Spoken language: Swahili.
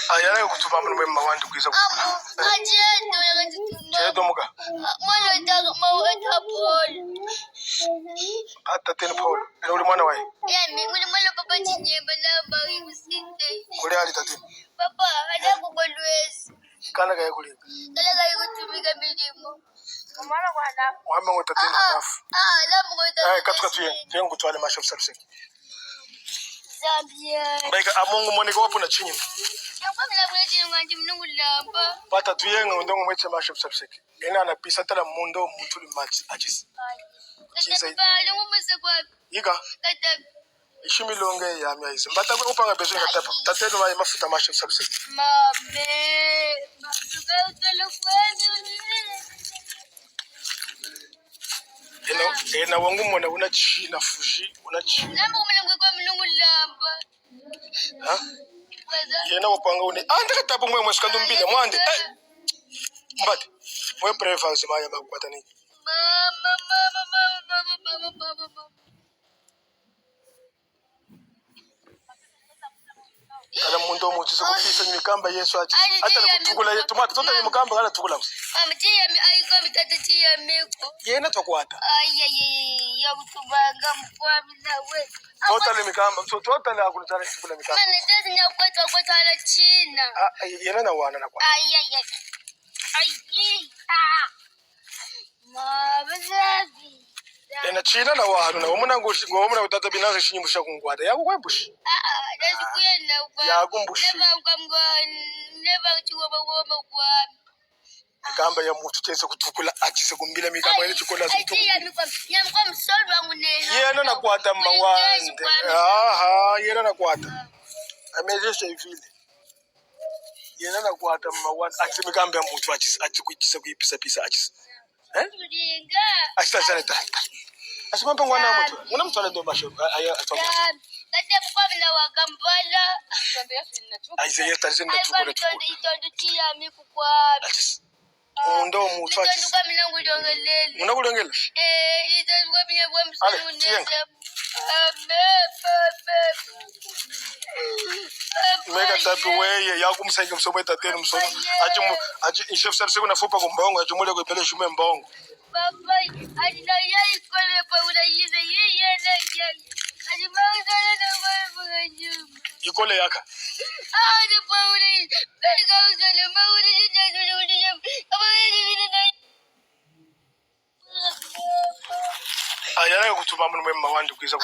Ayana kutuma mu mwema wandi kwiza kutuma. Chedo muka. Mwana ndaka Paul. Ata tena Paul. Ina uli mwana wae. Yani uli mwana papa chinyemba namba usinde. Kule ali tati. Papa hada kukolwezi. Kana kaya kule. Kala kaya kutumika milimo. Mwana kwana. Mwamba ngota tena nafu. Lamu ngota. Katuka tuye. Tuye ngutwale masho service. Zambia. Baika amungu moneka wapo na chinyi. Nakwamila bweje ngandi mnungu lamba. Pata tuye ngondongo mweche masho service. Ena anapisa tala mundo mutuli match ajis. Bali ngumuse kwa. Yiga. Kata. Ishimi longe ya miaizi. Mbata kwa upanga bezo ngatapa. Tateno wa mafuta masho service. Mame. Matuka utolo kwezi. Ena wangu mwana una china fushi. Una china. Lamba kumila kwa mnungu lamba. Ha? Yena upanga une andika tapo mwe mwesikandu mbile mwande mbati mwe preference maya makwata ni Mama. kana mundo muchiso kupisa nyikamba Yesu ati hata kutukula tomata tota ni mukamba kana tukula amtiya mi ayiko mitatiya miko yena tokwata ya kutubanga mkwami nawe tota le mikamba tota la kulitana tukula mikamba mana tezi nyakweta la China yena na wana na kwa mabazabi yena China na wana na umuna ngomuna utata binazo shinyimusha kungwata yako kwembushi ndazikuyenda kwa yakumbushi neba chiwa kwa mikamba ya mutu tense kutukula achise kumbila mikamba ile chikola zitukula nyamko msolwa wangu neha yena na kwata mawande yena na kwata amejesha ifile yena na kwata mawande achise mikamba ya mutu achikuitisa kuipisa achise kulinga achisa sana tata asimampa ngwana mutu una mtwala ndo basho aya atwa kate mkwamina wa Kampala aise yeta zinda tukula itondo tia miku kwa ndo mutu achise kwa minangu longelele unakulongela itondo kwa minye kwa msulu neza mega tapi weye yakumsaike msomo etateni msomo aji chef service kuna fupa kumbongo ajumule ko pele shume mbongo baba adina yai kole pa una yize yeye aji mangala na mwe mjum ikole yaka ni pa una bega uzale mauli jinja una kama yeye na ayana kutuma mu mwema wandi kwiza